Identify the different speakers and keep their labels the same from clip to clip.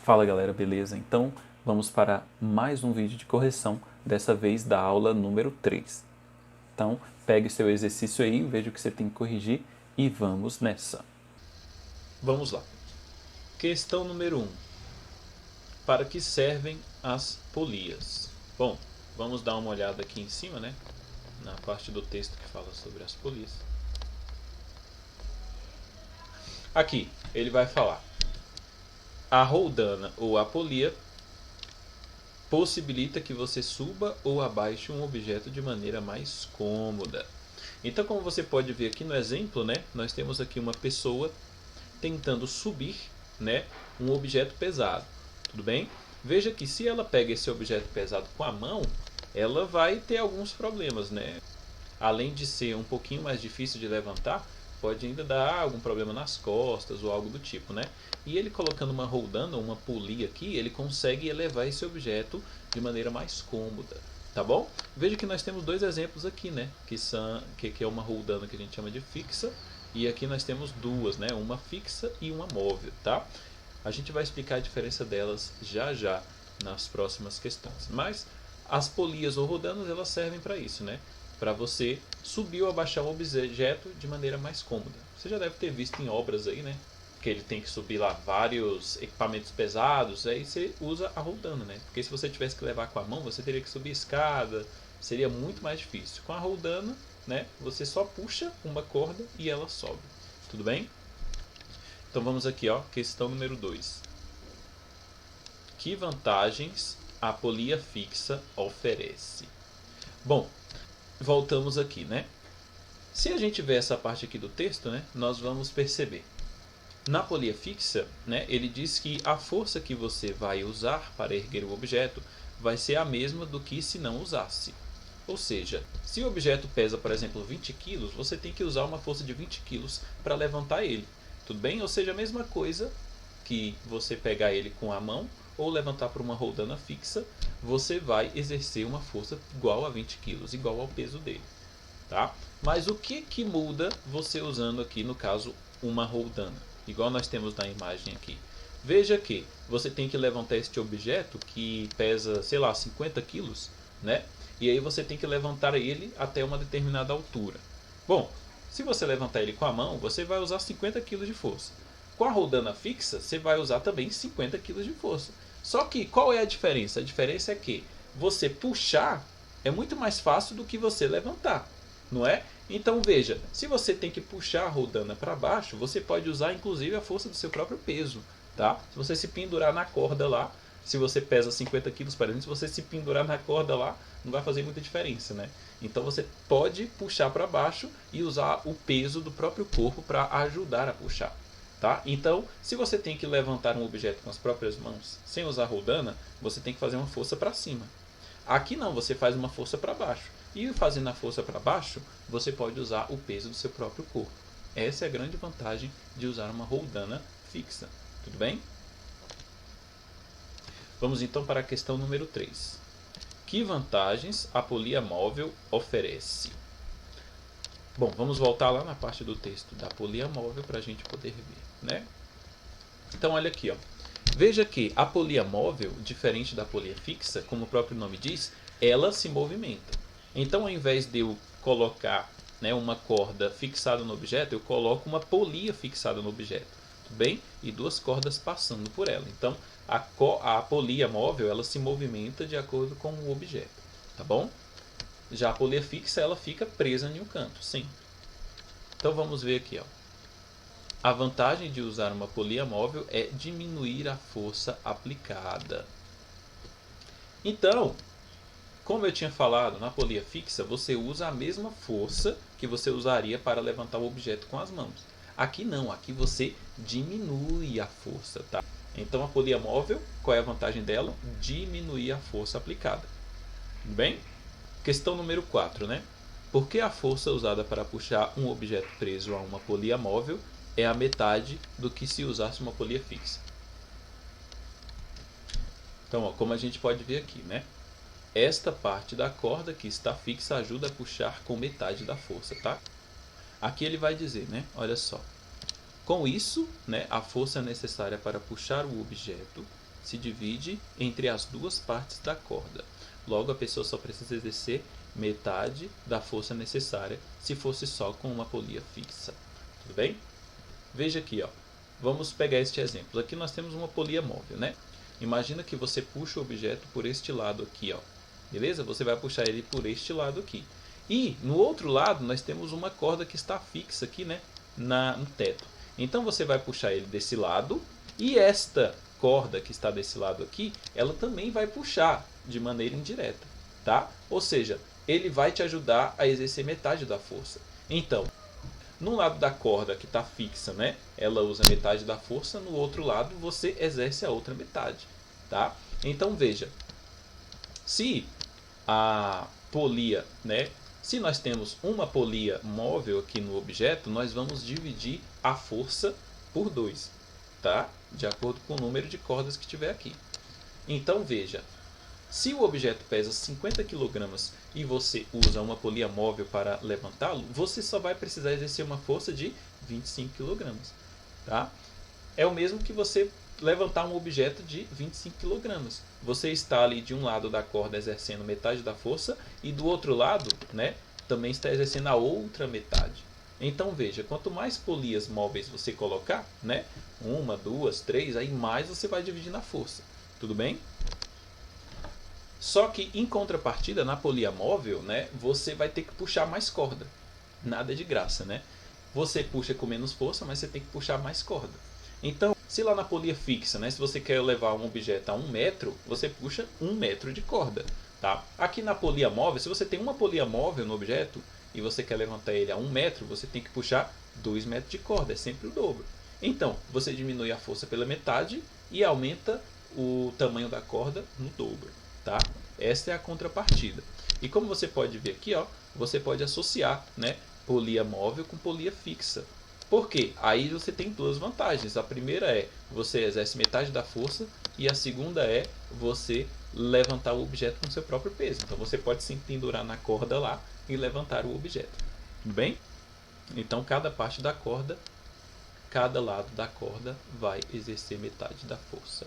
Speaker 1: Fala galera, beleza? Então vamos para mais um vídeo de correção, dessa vez da aula número 3. Então pegue seu exercício aí, veja o que você tem que corrigir e vamos nessa.
Speaker 2: Vamos lá. Questão número 1. Para que servem as polias? Bom, vamos dar uma olhada aqui em cima, né? Na parte do texto que fala sobre as polias. Aqui, ele vai falar: a roldana ou a polia possibilita que você suba ou abaixe um objeto de maneira mais cômoda. Então, como você pode ver aqui no exemplo, né? Nós temos aqui uma pessoa tentando subir, né, um objeto pesado. Tudo bem? Veja que se ela pega esse objeto pesado com a mão, ela vai ter alguns problemas, né? Além de ser um pouquinho mais difícil de levantar, pode ainda dar algum problema nas costas ou algo do tipo, né? E ele colocando uma roldana, uma polia aqui, ele consegue elevar esse objeto de maneira mais cômoda, tá bom? Veja que nós temos dois exemplos aqui, né? Que é uma roldana que a gente chama de fixa, e aqui nós temos duas, né? Uma fixa e uma móvel, tá? A gente vai explicar a diferença delas já já nas próximas questões. Mas as polias ou rodanas, elas servem para isso, né? Para você subir ou abaixar um objeto de maneira mais cômoda. Você já deve ter visto em obras aí, né? Que ele tem que subir lá vários equipamentos pesados, aí você usa a roldana, né? Porque se você tivesse que levar com a mão, você teria que subir escada, seria muito mais difícil. Com a roldana, né? Você só puxa uma corda e ela sobe. Tudo bem? Então vamos aqui, ó, questão número 2. Que vantagens a polia fixa oferece? Bom, voltamos aqui, né? Se a gente ver essa parte aqui do texto, né, nós vamos perceber. Na polia fixa, né, ele diz que a força que você vai usar para erguer o objeto vai ser a mesma do que se não usasse. Ou seja, se o objeto pesa, por exemplo, 20 kg, você tem que usar uma força de 20 kg para levantar ele. Tudo bem? Ou seja, a mesma coisa que você pegar ele com a mão ou levantar por uma roldana fixa, você vai exercer uma força igual a 20 kg, igual ao peso dele. Tá? Mas o que muda você usando aqui, no caso, uma roldana? Igual nós temos na imagem aqui. Veja que você tem que levantar este objeto que pesa, sei lá, 50 quilos, né? E aí você tem que levantar ele até uma determinada altura. Bom, se você levantar ele com a mão, você vai usar 50 kg de força. Com a roldana fixa, você vai usar também 50 kg de força. Só que qual é a diferença? A diferença é que você puxar é muito mais fácil do que você levantar, não é? Então veja, se você tem que puxar a roldana para baixo, você pode usar inclusive a força do seu próprio peso, tá? Se você se pendurar na corda lá, se você pesa 50 quilos, por exemplo, se você se pendurar na corda lá, não vai fazer muita diferença, né? Então você pode puxar para baixo e usar o peso do próprio corpo para ajudar a puxar. Tá? Então, se você tem que levantar um objeto com as próprias mãos sem usar roldana, você tem que fazer uma força para cima. Aqui não, você faz uma força para baixo. E fazendo a força para baixo, você pode usar o peso do seu próprio corpo. Essa é a grande vantagem de usar uma roldana fixa. Tudo bem? Vamos então para a questão número 3. Que vantagens a polia móvel oferece? Bom, vamos voltar lá na parte do texto da polia móvel para a gente poder ver, né? Então olha aqui, ó. Veja que a polia móvel, diferente da polia fixa, como o próprio nome diz, ela se movimenta. Então, ao invés de eu colocar, né, uma corda fixada no objeto, eu coloco uma polia fixada no objeto, tudo bem? E duas cordas passando por ela. Então, a polia móvel, ela se movimenta de acordo com o objeto, tá bom? Já a polia fixa, ela fica presa em um canto, sempre. Então, vamos ver aqui, ó. A vantagem de usar uma polia móvel é diminuir a força aplicada. Então, como eu tinha falado, na polia fixa você usa a mesma força que você usaria para levantar o objeto com as mãos. Aqui não, aqui você diminui a força, tá? Então a polia móvel, qual é a vantagem dela? Diminuir a força aplicada. Bem? Questão número 4, né? Por que a força usada para puxar um objeto preso a uma polia móvel é a metade do que se usasse uma polia fixa? Então, ó, como a gente pode ver aqui, né? Esta parte da corda que está fixa ajuda a puxar com metade da força, tá? Aqui ele vai dizer, né? Olha só. Com isso, né, a força necessária para puxar o objeto se divide entre as duas partes da corda. Logo, a pessoa só precisa exercer metade da força necessária se fosse só com uma polia fixa. Tudo bem? Veja aqui, ó. Vamos pegar este exemplo. Aqui nós temos uma polia móvel, né? Imagina que você puxa o objeto por este lado aqui, ó. Beleza? Você vai puxar ele por este lado aqui. E no outro lado nós temos uma corda que está fixa aqui, né, no teto. Então você vai puxar ele desse lado e esta corda que está desse lado aqui, ela também vai puxar de maneira indireta, tá? Ou seja, ele vai te ajudar a exercer metade da força. Então, no lado da corda que está fixa, né, ela usa metade da força, no outro lado você exerce a outra metade, tá? Então veja, se a polia, né, se nós temos uma polia móvel aqui no objeto, nós vamos dividir a força por 2, tá? De acordo com o número de cordas que tiver aqui. Então veja, se o objeto pesa 50 kg e você usa uma polia móvel para levantá-lo, você só vai precisar exercer uma força de 25 kg. Tá? É o mesmo que você levantar um objeto de 25 kg. Você está ali de um lado da corda exercendo metade da força e do outro lado, né, também está exercendo a outra metade. Então veja, quanto mais polias móveis você colocar, né, 1, 2, 3, aí mais você vai dividir na força. Tudo bem? Só que em contrapartida, na polia móvel, né, você vai ter que puxar mais corda. Nada de graça, né? Você puxa com menos força, mas você tem que puxar mais corda. Então, se lá na polia fixa, né, se você quer levar um objeto a 1 metro, você puxa 1 metro de corda. Tá? Aqui na polia móvel, se você tem uma polia móvel no objeto e você quer levantar ele a 1 metro, você tem que puxar 2 metros de corda, é sempre o dobro. Então, você diminui a força pela metade e aumenta o tamanho da corda no dobro. Tá? Esta é a contrapartida. E como você pode ver aqui, ó, você pode associar, né, polia móvel com polia fixa. Por quê? Aí você tem duas vantagens. A primeira é você exerce metade da força e a segunda é você levantar o objeto com seu próprio peso. Então você pode se pendurar na corda lá e levantar o objeto. Tudo bem? Então cada parte da corda, cada lado da corda vai exercer metade da força.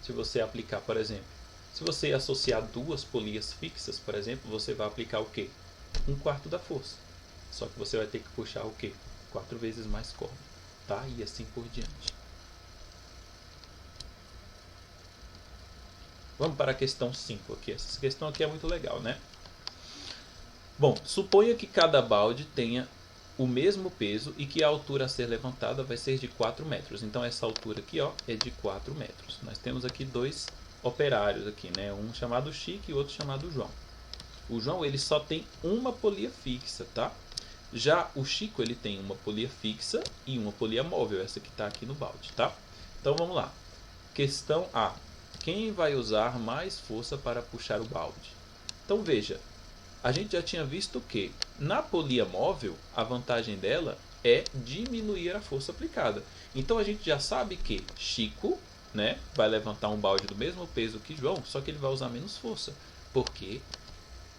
Speaker 2: Se você aplicar, por exemplo, se você associar duas polias fixas, por exemplo, você vai aplicar o quê? 1/4 da força. Só que você vai ter que puxar o quê? 4 vezes mais corda, tá? E assim por diante. Vamos para a questão 5 aqui. Essa questão aqui é muito legal, né? Bom, suponha que cada balde tenha o mesmo peso e que a altura a ser levantada vai ser de 4 metros. Então essa altura aqui, ó, é de 4 metros. Nós temos aqui dois operários aqui, né? Um chamado Chico e outro chamado João. O João, ele só tem uma polia fixa, tá? Já o Chico, ele tem uma polia fixa e uma polia móvel, essa que está aqui no balde, tá? Então vamos lá. Questão A. Quem vai usar mais força para puxar o balde? Então veja, a gente já tinha visto que na polia móvel, a vantagem dela é diminuir a força aplicada. Então a gente já sabe que Chico, né, vai levantar um balde do mesmo peso que João, só que ele vai usar menos força, porque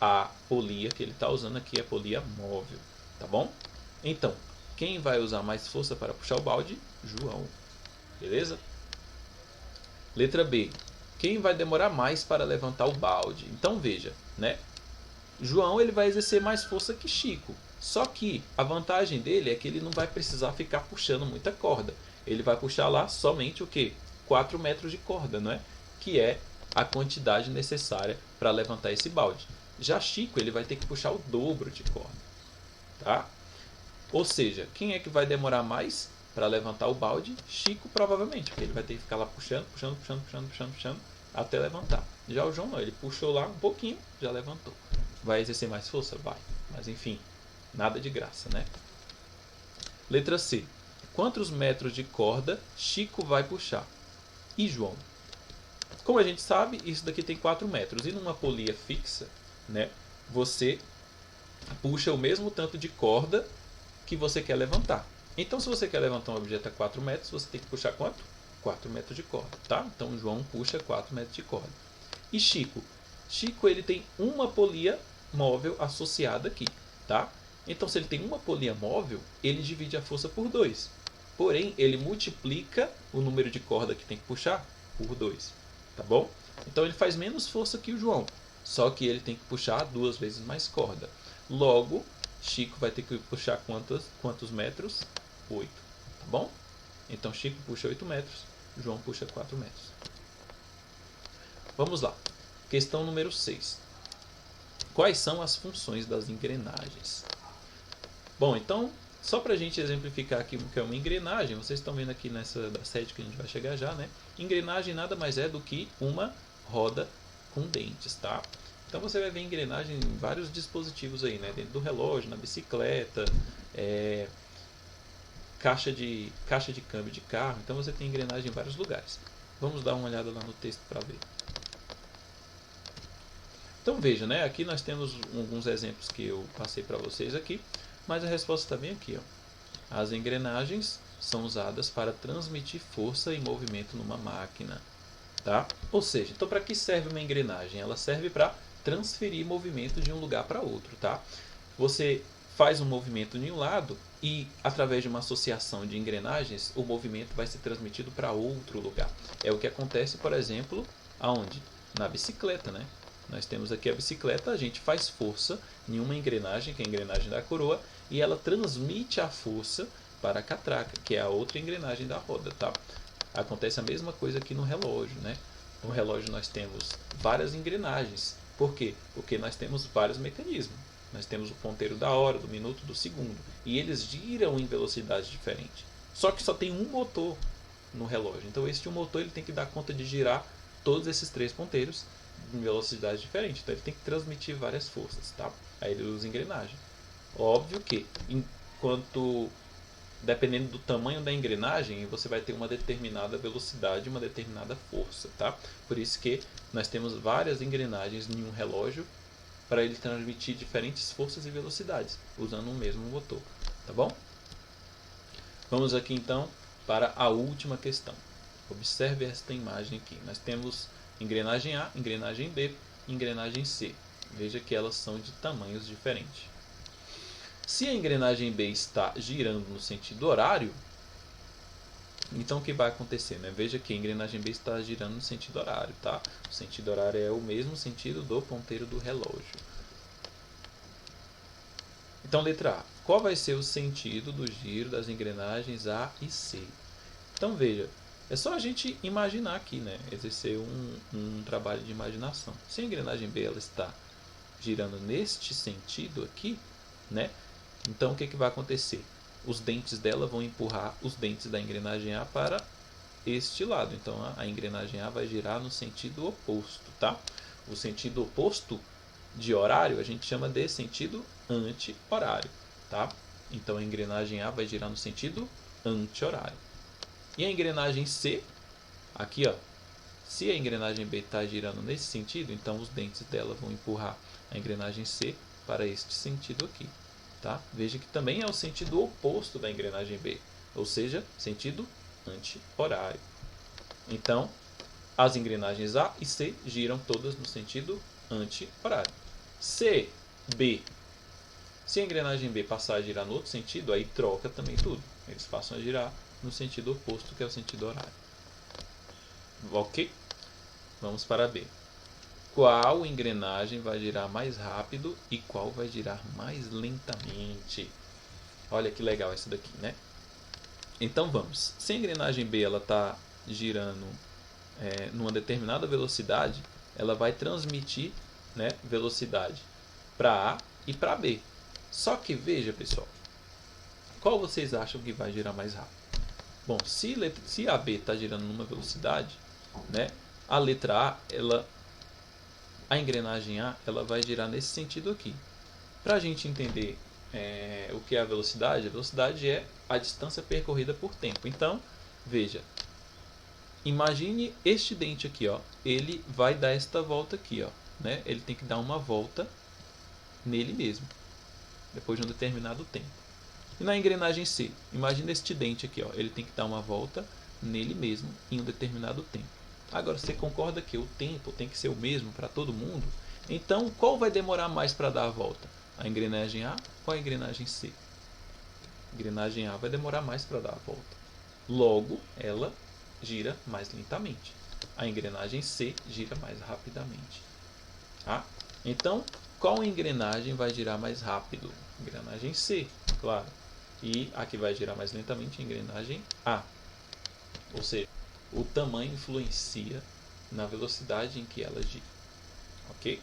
Speaker 2: a polia que ele está usando aqui é polia móvel. Tá bom? Então, quem vai usar mais força para puxar o balde? João. Beleza? Letra B. Quem vai demorar mais para levantar o balde? Então veja, né? João, ele vai exercer mais força que Chico. Só que a vantagem dele é que ele não vai precisar ficar puxando muita corda. Ele vai puxar lá somente o quê? 4 metros de corda, não é? Que é a quantidade necessária para levantar esse balde. Já Chico, ele vai ter que puxar o dobro de corda. Tá? Ou seja, quem é que vai demorar mais para levantar o balde? Chico, provavelmente, porque ele vai ter que ficar lá puxando até levantar. Já o João não, ele puxou lá um pouquinho, já levantou. Vai exercer mais força? Vai. Mas enfim, nada de graça, né? Letra C. Quantos metros de corda Chico vai puxar? E João? Como a gente sabe, isso daqui tem 4 metros. E numa polia fixa, né, você puxa o mesmo tanto de corda que você quer levantar. Então, se você quer levantar um objeto a 4 metros, você tem que puxar quanto? 4 metros de corda, tá? Então, João puxa 4 metros de corda. E Chico? Chico, ele tem uma polia móvel associada aqui, tá? Então, se ele tem uma polia móvel, ele divide a força por 2. Porém, ele multiplica o número de corda que tem que puxar por 2. tá bom? Então ele faz menos força que o João, só que ele tem que puxar 2 vezes mais corda. Logo, Chico vai ter que puxar quantos metros? 8, tá bom? Então Chico puxa 8 metros, João puxa 4 metros. Vamos lá. Questão número 6. Quais são as funções das engrenagens? Bom, então, só para a gente exemplificar aqui o que é uma engrenagem, vocês estão vendo aqui nessa da 7 que a gente vai chegar já, né? Engrenagem nada mais é do que uma roda com dentes, tá? Então você vai ver engrenagem em vários dispositivos aí, né? Dentro do relógio, na bicicleta, caixa de câmbio de carro. Então você tem engrenagem em vários lugares. Vamos dar uma olhada lá no texto para ver. Então veja, né? Aqui nós temos alguns exemplos que eu passei para vocês aqui, mas a resposta está bem aqui, ó. As engrenagens são usadas para transmitir força e movimento numa máquina, tá? Ou seja, então para que serve uma engrenagem? Ela serve para transferir movimento de um lugar para outro, tá? Você faz um movimento de um lado e através de uma associação de engrenagens, o movimento vai ser transmitido para outro lugar. É o que acontece, por exemplo, aonde? Na bicicleta, né? Nós temos aqui a bicicleta, a gente faz força em uma engrenagem, que é a engrenagem da coroa, e ela transmite a força para a catraca, que é a outra engrenagem da roda, tá? Acontece a mesma coisa aqui no relógio, né? No relógio nós temos várias engrenagens. Por quê? Porque nós temos vários mecanismos. Nós temos o ponteiro da hora, do minuto, do segundo, e eles giram em velocidade diferente. Só que só tem um motor no relógio. Então este motor ele tem que dar conta de girar todos esses 3 ponteiros em velocidade diferente. Então ele tem que transmitir várias forças, tá? Aí ele usa engrenagem. Óbvio que dependendo do tamanho da engrenagem, você vai ter uma determinada velocidade, uma determinada força, tá? Por isso que nós temos várias engrenagens em um relógio para ele transmitir diferentes forças e velocidades, usando o mesmo motor, tá bom? Vamos aqui então para a última questão. Observe esta imagem aqui. Nós temos engrenagem A, engrenagem B, engrenagem C. Veja que elas são de tamanhos diferentes. Se a engrenagem B está girando no sentido horário, então o que vai acontecer? Né? Veja que a engrenagem B está girando no sentido horário. Tá? O sentido horário é o mesmo sentido do ponteiro do relógio. Então, letra A. Qual vai ser o sentido do giro das engrenagens A e C? Então, veja. É só a gente imaginar aqui, né? Exercer um trabalho de imaginação. Se a engrenagem B ela está girando neste sentido aqui, né? Então o que vai acontecer? Os dentes dela vão empurrar os dentes da engrenagem A para este lado. Então a engrenagem A vai girar no sentido oposto, tá? O sentido oposto de horário a gente chama de sentido anti-horário, tá? Então a engrenagem A vai girar no sentido anti-horário. E a engrenagem C, aqui ó, se a engrenagem B está girando nesse sentido, então os dentes dela vão empurrar a engrenagem C para este sentido aqui. Tá? Veja que também é o sentido oposto da engrenagem B, ou seja, sentido anti-horário. Então, as engrenagens A e C giram todas no sentido anti-horário. C, B. Se a engrenagem B passar a girar no outro sentido, aí troca também tudo. Eles passam a girar no sentido oposto, que é o sentido horário. Ok? Vamos para B. Qual engrenagem vai girar mais rápido e qual vai girar mais lentamente? Olha que legal essa daqui, né? Então vamos. Se a engrenagem B está girando numa determinada velocidade, ela vai transmitir, né, velocidade para A e para B. Só que veja, pessoal, qual vocês acham que vai girar mais rápido? Bom, se a B está girando numa velocidade, né, a letra A, a engrenagem A ela vai girar nesse sentido aqui. Para a gente entender o que é a velocidade é a distância percorrida por tempo. Então, veja, imagine este dente aqui, ó, ele vai dar esta volta aqui, ó, né? Ele tem que dar uma volta nele mesmo, depois de um determinado tempo. E na engrenagem C, imagine este dente aqui, ó, ele tem que dar uma volta nele mesmo em um determinado tempo. Agora, você concorda que o tempo tem que ser o mesmo para todo mundo? Então, qual vai demorar mais para dar a volta? A engrenagem A ou a engrenagem C? A engrenagem A vai demorar mais para dar a volta. Logo, ela gira mais lentamente. a engrenagem C gira mais rapidamente. Tá? Então, qual engrenagem vai girar mais rápido? Engrenagem C, claro. E a que vai girar mais lentamente é a engrenagem A. Ou seja, o tamanho influencia na velocidade em que ela gira. Ok?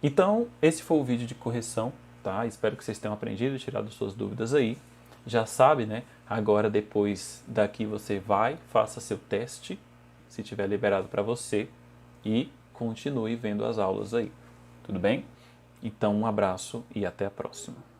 Speaker 1: Então, esse foi o vídeo de correção, tá? Espero que vocês tenham aprendido e tirado suas dúvidas aí. Já sabe, né? Agora, depois daqui, você vai, faça seu teste, se tiver liberado para você, e continue vendo as aulas aí. Tudo bem? Então, um abraço e até a próxima.